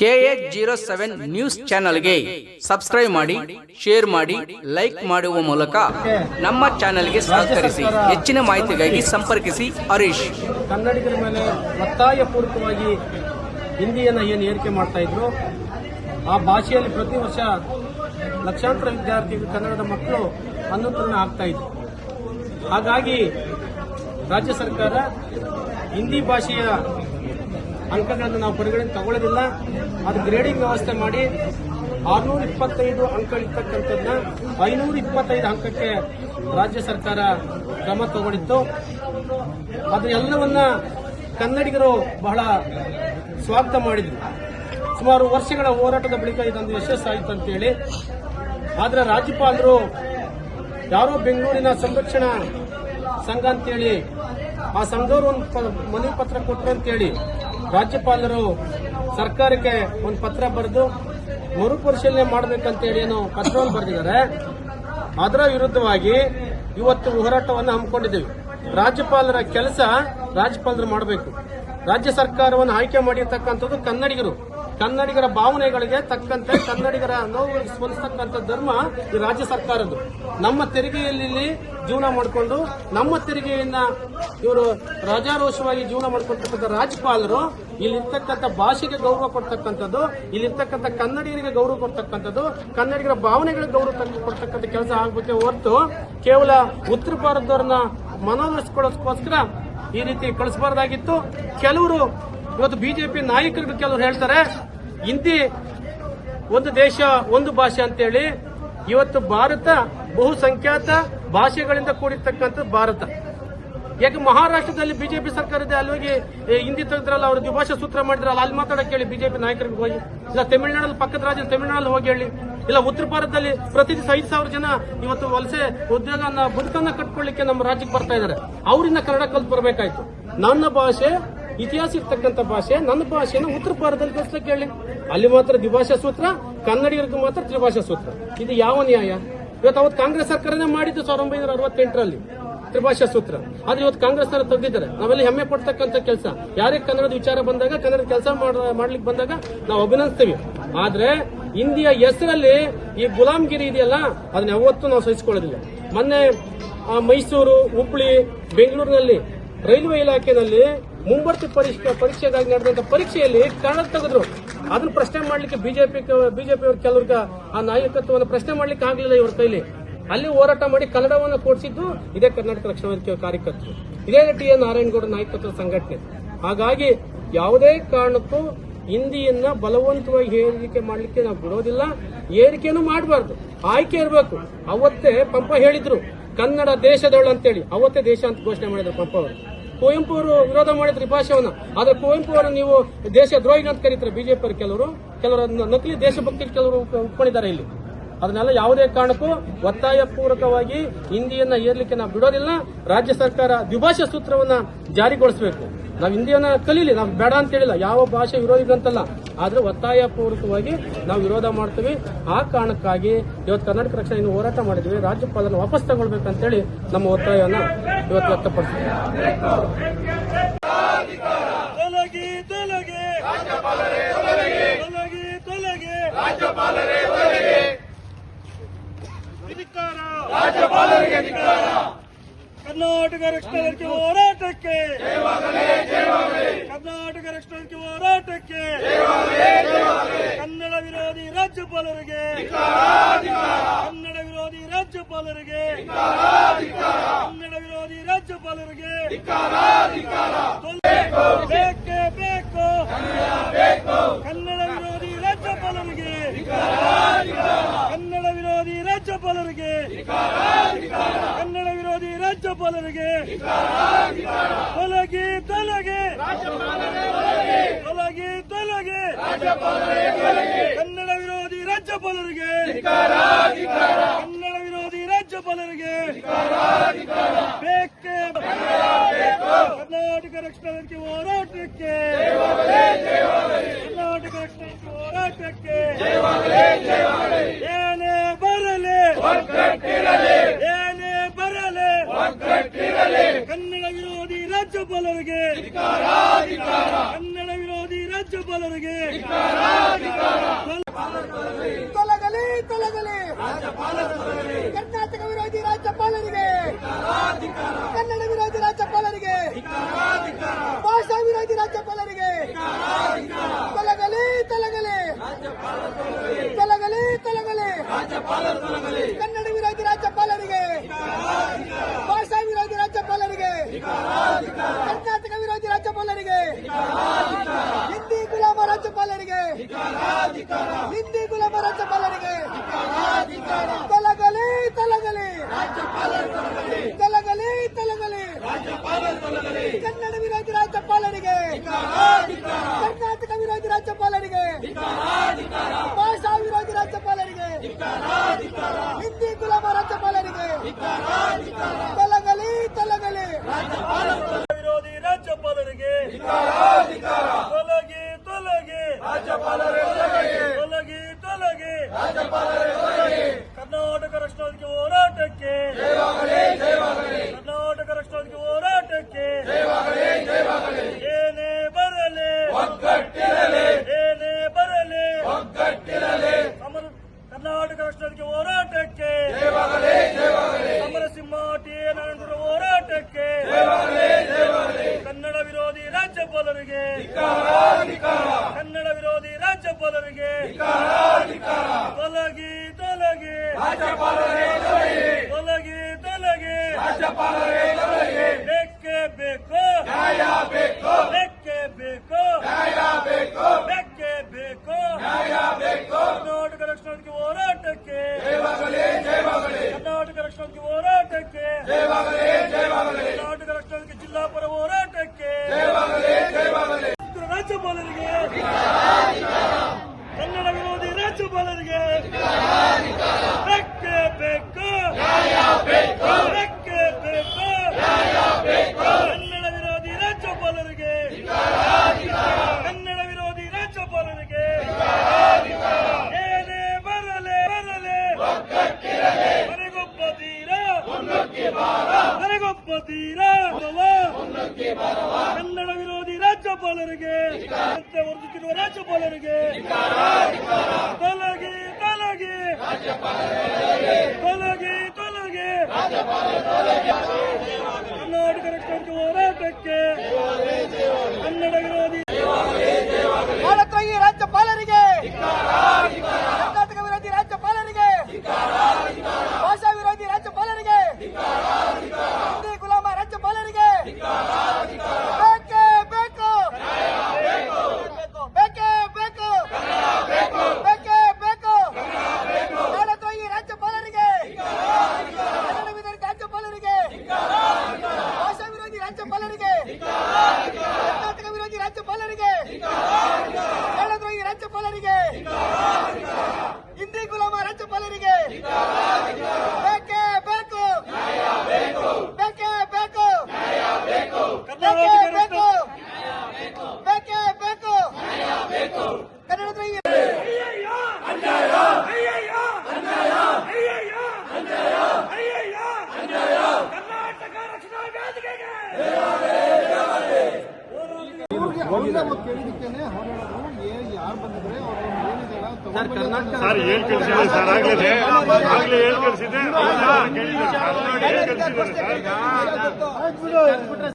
KH07 news ಚಾನೆಲ್ಗೆ subscribe ಮಾಡಿ, share ಮಾಡಿ, ಲೈಕ್ ಮಾಡುವ ಮೂಲಕ ನಮ್ಮ ಚಾನೆಲ್ಗೆ ಸಹಕರಿಸಿ. ಹೆಚ್ಚಿನ ಮಾಹಿತಿಗಾಗಿ ಸಂಪರ್ಕಿಸಿ ಹರೀಶ್. ಕನ್ನಡಿಗರ ಮೇಲೆ ಒತ್ತಾಯಪೂರ್ವಕವಾಗಿ ಹಿಂದಿಯನ್ನು ಏನು ಏರಿಕೆ ಮಾಡ್ತಾ ಇದ್ರು, ಆ ಭಾಷೆಯಲ್ಲಿ ಪ್ರತಿ ವರ್ಷ ಲಕ್ಷಾಂತರ ವಿದ್ಯಾರ್ಥಿಗಳು, ಕನ್ನಡದ ಮಕ್ಕಳು ಅನುಕೂಲ ಆಗ್ತಾ ಇದ್ರು. ಹಾಗಾಗಿ ರಾಜ್ಯ ಸರ್ಕಾರ ಹಿಂದಿ ಭಾಷೆಯ ಅಂಕಗಳನ್ನು ನಾವು ಪರಿಗಣನೆ ತಗೊಳ್ಳೋದಿಲ್ಲ, ಅದು ಗ್ರೇಡಿಂಗ್ ವ್ಯವಸ್ಥೆ ಮಾಡಿ 625 ಅಂಕಗಳಿರ್ತಕ್ಕಂಥದ್ದನ್ನ 525 ಅಂಕಕ್ಕೆ ರಾಜ್ಯ ಸರ್ಕಾರ ಕ್ರಮ ತಗೊಂಡಿತ್ತು. ಅದು ಎಲ್ಲವನ್ನ ಕನ್ನಡಿಗರು ಬಹಳ ಸ್ವಾಗತ ಮಾಡಿದ್ರು. ಸುಮಾರು ವರ್ಷಗಳ ಹೋರಾಟದ ಬಳಿಕ ಇದೊಂದು ಯಶಸ್ಸಾಯಿತು ಅಂತೇಳಿ. ಆದರೆ ರಾಜ್ಯಪಾಲರು ಯಾರೋ ಬೆಂಗಳೂರಿನ ಸಂರಕ್ಷಣಾ ಸಂಘ ಅಂತೇಳಿ ಆ ಸಂಘದವರು ಒಂದು ಮನವಿ ಪತ್ರ ಕೊಟ್ಟರು ಅಂತೇಳಿ ರಾಜ್ಯಪಾಲರು ಸರ್ಕಾರಕ್ಕೆ ಒಂದು ಪತ್ರ ಬರೆದು ಮರುಪರಿಶೀಲನೆ ಮಾಡಬೇಕಂತೇಳಿ ಏನೋ ಪತ್ರವನ್ನು ಬರೆದಿದ್ದಾರೆ. ಅದರ ವಿರುದ್ಧವಾಗಿ ಇವತ್ತು ಹೋರಾಟವನ್ನು ಹಮ್ಮಿಕೊಂಡಿದ್ದೇವೆ. ರಾಜ್ಯಪಾಲರ ಕೆಲಸ ರಾಜ್ಯಪಾಲರು ಮಾಡಬೇಕು. ರಾಜ್ಯ ಸರ್ಕಾರವನ್ನು ಆಯ್ಕೆ ಮಾಡಿರ್ತಕ್ಕಂಥದ್ದು ಕನ್ನಡಿಗರ ಭಾವನೆಗಳಿಗೆ ತಕ್ಕಂತೆ ಕನ್ನಡಿಗರ ನೋವುಗಳಿಗೆ ಸ್ಪಂದಿಸತಕ್ಕಂಥ ಧರ್ಮ ಈ ರಾಜ್ಯ ಸರ್ಕಾರದ್ದು. ನಮ್ಮ ತೆರಿಗೆಯಲ್ಲಿ ಜೀವನ ಮಾಡಿಕೊಂಡು, ನಮ್ಮ ತೆರಿಗೆಯನ್ನ ಇವರು ರಾಜಾರೋಷವಾಗಿ ಜೀವನ ಮಾಡ್ಕೊಳ್ತಕ್ಕಂಥ ರಾಜ್ಯಪಾಲರು ಇಲ್ಲಿರ್ತಕ್ಕಂಥ ಭಾಷೆಗೆ ಗೌರವ ಕೊಡ್ತಕ್ಕಂಥದ್ದು, ಇಲ್ಲಿರ್ತಕ್ಕಂಥ ಕನ್ನಡಿಗರಿಗೆ ಗೌರವ ಕೊಡ್ತಕ್ಕಂಥದ್ದು, ಕನ್ನಡಿಗರ ಭಾವನೆಗಳಿಗೆ ಗೌರವ ಕೊಡ್ತಕ್ಕಂಥ ಕೆಲಸ ಆಗಬೇಕೆ ಹೊರತು ಕೇವಲ ಉತ್ತರ ಭಾರತದವ್ರನ್ನ ಮನವೊಲಿಸಿಕೊಳ್ಳೋದಕ್ಕೋಸ್ಕರ ಈ ರೀತಿ ಕಳಿಸಬಾರ್ದಾಗಿತ್ತು. ಕೆಲವರು ಇವತ್ತು ಬಿಜೆಪಿ ನಾಯಕರು ಕೆಲವರು ಹೇಳ್ತಾರೆ ಹಿಂದಿ ಒಂದು ದೇಶ ಒಂದು ಭಾಷೆ ಅಂತೇಳಿ. ಇವತ್ತು ಭಾರತ ಬಹುಸಂಖ್ಯಾತ ಭಾಷೆಗಳಿಂದ ಕೂಡಿರ್ತಕ್ಕಂಥ ಭಾರತ. ಯಾಕೆ ಮಹಾರಾಷ್ಟ್ರದಲ್ಲಿ ಬಿಜೆಪಿ ಸರ್ಕಾರದ ಅಲ್ಲೋಗಿ ಹಿಂದಿ ತೆಗೆದ್ರಲ್ಲ, ಅವರು ದ್ವಿಭಾಷಾ ಸೂತ್ರ ಮಾಡಿದ್ರಲ್ಲ, ಅಲ್ಲಿ ಮಾತಾಡಕ್ಕೆ ಹೇಳಿ ಬಿಜೆಪಿ ನಾಯಕರಿಗೆ ಹೋಗಿ. ಇಲ್ಲ ತಮಿಳುನಾಡಲ್ಲಿ, ಪಕ್ಕದ ರಾಜ್ಯ ತಮಿಳುನಾಡಲ್ಲಿ ಹೋಗಿ ಹೇಳಿ. ಇಲ್ಲ ಉತ್ತರ ಭಾರತದಲ್ಲಿ ಪ್ರತಿದಿನ 5,000 ಜನ ಇವತ್ತು ವಲಸೆ ಉದ್ಯೋಗ ಬದುಕನ್ನ ಕಟ್ಕೊಳ್ಳಿಕ್ಕೆ ನಮ್ಮ ರಾಜ್ಯಕ್ಕೆ ಬರ್ತಾ ಇದ್ದಾರೆ. ಅವರಿಂದ ಕನ್ನಡ ಕಲ್ತು ಬರಬೇಕಾಯ್ತು. ನನ್ನ ಭಾಷೆ ಇತಿಹಾಸ ಇರ್ತಕ್ಕಂಥ ಭಾಷೆ, ನನ್ನ ಭಾಷೆನ ಉತ್ತರ ಭಾರತದಲ್ಲಿ ಕಲಿಸ್ಲಿಕ್ಕೆ ಹೇಳಿ. ಅಲ್ಲಿ ಮಾತ್ರ ದ್ವಿಭಾಷಾ ಸೂತ್ರ, ಕನ್ನಡಿಗರಿಗೆ ಮಾತ್ರ ತ್ರಿಭಾಷಾ ಸೂತ್ರ. ಇದು ಯಾವ ನ್ಯಾಯ? ಇವತ್ತು ಅವತ್ತು ಕಾಂಗ್ರೆಸ್ ಸರ್ಕಾರನೇ ಮಾಡಿದ್ದು 1968ರಲ್ಲಿ ತ್ರಿಭಾಷಾ ಸೂತ್ರ. ಆದ್ರೆ ಇವತ್ತು ಕಾಂಗ್ರೆಸ್ನವರು ತೆಗೆದಿದ್ದಾರೆ. ನಾವೆಲ್ಲ ಹೆಮ್ಮೆ ಪಡ್ತಕ್ಕಂಥ ಕೆಲಸ. ಯಾರೇ ಕನ್ನಡದ ವಿಚಾರ ಬಂದಾಗ, ಕನ್ನಡದ ಕೆಲಸ ಮಾಡ್ಲಿಕ್ಕೆ ಬಂದಾಗ ನಾವು ಅಭಿನಂದಿಸ್ತೀವಿ. ಆದ್ರೆ ಹಿಂದಿಯ ಹೆಸರಲ್ಲಿ ಈ ಗುಲಾಮ್ಗಿರಿ ಇದೆಯಲ್ಲ, ಅದನ್ನ ಯಾವತ್ತೂ ನಾವು ಸಹಿಸಿಕೊಳ್ಳೋದಿಲ್ಲ. ಮೊನ್ನೆ ಮೈಸೂರು, ಹುಬ್ಬಳ್ಳಿ, ಬೆಂಗಳೂರಿನಲ್ಲಿ ರೈಲ್ವೆ ಇಲಾಖೆಯಲ್ಲಿ ಮುಂಬರ್ತಿ ಪರೀಕ್ಷೆಗಾಗಿ ನಡೆದಂತ ಪರೀಕ್ಷೆಯಲ್ಲಿ ಕನ್ನಡ ತೆಗೆದ್ರು. ಅದನ್ನ ಪ್ರಶ್ನೆ ಮಾಡ್ಲಿಕ್ಕೆ ಬಿಜೆಪಿಯವರು ಕೆಲವ್ರಿಗೆ ಆ ನಾಯಕತ್ವವನ್ನು ಪ್ರಶ್ನೆ ಮಾಡ್ಲಿಕ್ಕೆ ಆಗಲಿಲ್ಲ ಇವ್ರ ಕೈಲಿ. ಅಲ್ಲಿ ಹೋರಾಟ ಮಾಡಿ ಕನ್ನಡವನ್ನು ಕೊಡಿಸಿದ್ದು ಇದೇ ಕರ್ನಾಟಕ ರಕ್ಷಣಾ ವೇದಿಕೆ ಕಾರ್ಯಕರ್ತರು, ಇದೇ ಟಿ.ಎನ್. ನಾರಾಯಣಗೌಡ ನಾಯಕತ್ವದ ಸಂಘಟನೆ. ಹಾಗಾಗಿ ಯಾವುದೇ ಕಾರಣಕ್ಕೂ ಹಿಂದಿಯನ್ನ ಬಲವಂತವಾಗಿ ಏರಿಕೆ ಮಾಡಲಿಕ್ಕೆ ನಾವು ಬಿಡೋದಿಲ್ಲ. ಏರಿಕೆನೂ ಮಾಡಬಾರ್ದು, ಆಯ್ಕೆ ಇರಬೇಕು. ಅವತ್ತೇ ಪಂಪ ಹೇಳಿದ್ರು ಕನ್ನಡ ದೇಶದವಳು ಅಂತೇಳಿ. ಅವತ್ತೇ ದೇಶ ಅಂತ ಘೋಷಣೆ ಮಾಡಿದ್ರು ಪಂಪ ಅವರು. ಕುವೆಂಪು ಅವರು ವಿರೋಧ ಮಾಡಿದ್ರು ಈ ಭಾಷೆಯನ್ನು. ಆದ್ರೆ ಕುವೆಂಪು ಅವರು ನೀವು ದೇಶ ದ್ರೋಹಿ ಅಂತ ಕರೀತಾರೆ ಬಿಜೆಪಿ ಅವರು. ಕೆಲವರು ನಕಲಿ ದೇಶಭಕ್ತಿ ಕೆಲವರು ಒಪ್ಕೊಂಡಿದ್ದಾರೆ ಇಲ್ಲಿ. ಅದನ್ನೆಲ್ಲ ಯಾವುದೇ ಕಾರಣಕ್ಕೂ ಒತ್ತಾಯಪೂರ್ವಕವಾಗಿ ಹಿಂದಿಯನ್ನ ಏರ್ಲಿಕ್ಕೆ ನಾವು ಬಿಡೋದಿಲ್ಲ. ರಾಜ್ಯ ಸರ್ಕಾರ ದ್ವಿಭಾಷಾ ಸೂತ್ರವನ್ನ ಜಾರಿಗೊಳಿಸಬೇಕು. ನಾವು ಹಿಂದಿಯನ್ನ ಕಲೀಲಿ, ನಾವು ಬೇಡ ಅಂತ ಹೇಳಿಲ್ಲ, ಯಾವ ಭಾಷೆ ವಿರೋಧಿಗಂತಲ್ಲ. ಆದ್ರೆ ಒತ್ತಾಯಪೂರ್ವಕವಾಗಿ ನಾವು ವಿರೋಧ ಮಾಡ್ತೀವಿ. ಆ ಕಾರಣಕ್ಕಾಗಿ ಇವತ್ತು ಕರ್ನಾಟಕ ರಕ್ಷಣೆ ಹೋರಾಟ ಮಾಡಿದ್ವಿ. ರಾಜ್ಯಪಾಲರನ್ನು ವಾಪಸ್ ತಗೊಳ್ಬೇಕಂತೇಳಿ ನಮ್ಮ ಒತ್ತಾಯವನ್ನ ಇವತ್ತು ವ್ಯಕ್ತಪಡಿಸ್ತೀವಿ. ಕರ್ನಾಟಕ ರಕ್ಷಣಾ ವೇದಿಕೆ ಹೋರಾಟಕ್ಕೆ, ಕರ್ನಾಟಕ ರಕ್ಷಣಾ ವೇದಿಕೆ ಹೋರಾಟಕ್ಕೆ, ಕನ್ನಡ ವಿರೋಧಿ ರಾಜ್ಯಪಾಲರಿಗೆ, ಕನ್ನಡ ವಿರೋಧಿ ರಾಜ್ಯಪಾಲರಿಗೆ, ಕನ್ನಡ ವಿರೋಧಿ ರಾಜ್ಯಪಾಲರಿಗೆ ಬೇಕೇ ಬೇಕು. ಕನ್ನಡ ವಿರೋಧಿ ರಾಜ್ಯಪಾಲರಿಗೆ, ಕನ್ನಡ ವಿರೋಧಿ ರಾಜ್ಯಪಾಲರಿಗೆ, ಕನ್ನಡ ವಿರೋಧಿ ರಾಜ್ಯಪಾಲರಿಗೆ ತೊಲಗಿ ತೊಲಗಿ ತೊಲಗಿ ತೊಲಗಿ ಕನ್ನಡ ವಿರೋಧಿ ರಾಜ್ಯಪಾಲರಿಗೆ, ಕನ್ನಡ ವಿರೋಧಿ ರಾಜ್ಯಪಾಲರಿಗೆ ಬೇಕೇ ಕರ್ನಾಟಕ ರಕ್ಷಣಾ ವೇದಿಕೆ ಹೋರಾಟಕ್ಕೆ, ಕರ್ನಾಟಕ ರಕ್ಷಣಾ ವೇದಿಕೆ ಹೋರಾಟಕ್ಕೆ ಏನೇ ಬರಲಿ, ಏನೇ ಬರಲಿ ಕನ್ನಡ ವಿರೋಧಿ ರಾಜ್ಯಪಾಲರಿಗೆ, ಕನ್ನಡ ವಿರೋಧಿ ರಾಜ್ಯಪಾಲರಿಗೆ ಕನ್ನಡ ವಿರೋಧಿ ರಾಜ್ಯಪಾಲರಿಗೆ, ಭಾಷಾ ವಿರೋಧಿ ರಾಜ್ಯಪಾಲರಿಗೆ, ಕರ್ನಾಟಕ ವಿರೋಧಿ ರಾಜ್ಯಪಾಲರಿಗೆ, ಹಿಂದಿ ಗುಲಾಮ ರಾಜ್ಯಪಾಲರಿಗೆ, ಹಿಂದಿ ಗುಲಾಮ ರಾಜ್ಯಪಾಲರಿಗೆ ತೊಲಗಲಿ ತೊಲಗಲಿ ತೊಲಗಲಿ ತೊಲಗಲಿ ಕನ್ನಡ ವಿರೋಧಿ ರಾಜ್ಯಪಾಲರಿಗೆ, ಕರ್ನಾಟಕ ವಿರೋಧಿ ರಾಜ್ಯಪಾಲರಿಗೆ, ಭಾಷಾ ವಿರೋಧಿ ರಾಜ್ಯಪಾಲರಿಗೆ, ಹಿಂದಿ ಗುಲಾಮ ರಾಜ್ಯಪಾಲರಿಗೆ ತೊಲಗಲಿ ತೊಲಗಲಿ ವಿರೋಧಿ ರಾಜ್ಯಪಾಲರಿಗೆ ತೊಲಗಿ ತೊಲಗಿ ತೊಲಗಿ ತೊಲಗಿ ಕರ್ನಾಟಕ ರಾಷ್ಟ್ರಕ್ಕೆ ಹೋರಾಟಕ್ಕೆ, ಕರ್ನಾಟಕ ರಾಷ್ಟ್ರಕ್ಕೆ ಹೋರಾಟಕ್ಕೆ ಏನೇ ಬರಲಿ ಏನೇ ಬರಲಿ ಕರ್ನಾಟಕ ರಾಷ್ಟ್ರಕ್ಕೆ ಹೋರಾಟಕ್ಕೆ, ಸಮರಸಿಂಹ ಟಿ ನರೇಂದ್ರ ಹೋರಾಟಕ್ಕೆ, ಕನ್ನಡ ವಿರೋಧಿ ರಾಜ್ಯಪಾಲರಿಗೆ, ಕನ್ನಡ ವಿರೋಧಿ ರಾಜ್ಯಪಾಲರಿಗೆ ತೊಲಗಿ ತೊಲಗಿ ತೊಲಗಿ ತೊಲಗಿ ಬೇಕೇ ಬೇಕು ಬೇಕೇ ಬೇಕು ಬೇಕೇ ಬೇಕು ಕರ್ನಾಟಕ ರಾಷ್ಟ್ರಕ್ಕೆ ಹೋರಾಟಕ್ಕೆ, ಕರ್ನಾಟಕ ರಾಷ್ಟ್ರಕ್ಕೆ ಹೋರಾಟಕ್ಕೆ, ಕರ್ನಾಟಕ ರಾಷ್ಟ್ರಕ್ಕೆ ಜಿಲ್ಲಾ ಪರ ಹೋರಾಟಕ್ಕೆ ರಾಜ್ಯಪಾಲರಿಗೆ, ಕನ್ನಡ ವಿರೋಧಿ ರಾಜ್ಯಪಾಲರಿಗೆ ಬೇಕೇ ಬೇಕು ಬೇಕೇ ಬೇಕು ಕನ್ನಡ ವಿರೋಧಿ ರಾಜ್ಯಪಾಲರಿಗೆ, ಕನ್ನಡ ವಿರೋಧಿ ರಾಜ್ಯಪಾಲರಿಗೆ ಏನೇ ಬರಲಿ ಬರಲಿ ಮನೆಗೊಬ್ಬ ತೀರ ಮನೆಗೊಬ್ಬ ತೀರ ಕನ್ನಡ ವಿರೋಧಿ ರಾಜ್ಯಪಾಲರಿಗೆ, ವರ್ತಿಸಿರುವ ರಾಜ್ಯಪಾಲರಿಗೆ ತೊಲಗಿ ತೊಲಗಿ ತೊಲಗಿ ತೊಲಗಿ ಕರ್ನಾಟಕ ರಾಷ್ಟ್ರಕ್ಕೆ ಹೋರಾಟಕ್ಕೆ, ಕನ್ನಡ ವಿರೋಧಿ ಭಾರತೀಯ ರಾಜ್ಯಪಾಲರಿಗೆ, ಕರ್ನಾಟಕ ವಿರೋಧಿ ರಾಜ್ಯಪಾಲರಿಗೆ, ಭಾಷಾ ವಿರೋಧಿ ರಾಜ್ಯಪಾಲರಿಗೆ, ಹಿಂದಿ ಗುಲಾಮ ರಾಜ್ಯಪಾಲರಿಗೆ ಬೇಕೇ ಬೇಕು ಬೇಕೇ ಬೇಕು ಬೇಕೇ ಬೇಕು ಭಾರತೀಯ ರಾಜ್ಯಪಾಲರಿಗೆ, ಕನ್ನಡ ವಿರೋಧಿ ರಾಜ್ಯಪಾಲರಿಗೆ, ಭಾಷಾ ವಿರೋಧಿ ರಾಜ್ಯಪಾಲರಿಗೆ, ಕರ್ನಾಟಕ ವಿರೋಧಿ ರಾಜ್ಯಪಾಲರಿಗೆ, ಕನ್ನಡದ್ರೋಹಿ ರಾಜ್ಯಪಾಲರಿಗೆ, ಹಿಂದಿ ಗುಲಾಮ ರಾಜ್ಯಪಾಲರಿಗೆ ಬೇಕೇ ಬೇಕು ಬೇಕೇ ಬೇಕು ಬೇಕೇ ಬೇಕು ಬೇಕೇ ಬೇಕು ಕನ್ನಡದ್ರೋಹಿ ಕರ್ನಾಟಕ ರಕ್ಷಣಾ ವೇದಿಕೆಗೆ ಕೇಳಿದಕ್ಕೇನೆ ಹೋರಾಡೋದು ಯಾರು ಬಂದಿದ್ರೆ ಅವರು ಏನಿದೆ ಸರ್ ಏನ್ ಕಳಿಸಿದೆ ಸರ್ ಆಗ್ಲಿದೆ ಏನ್ ಕಳಿಸಿದೆ ಕೇಳಿದೆ ಸರ್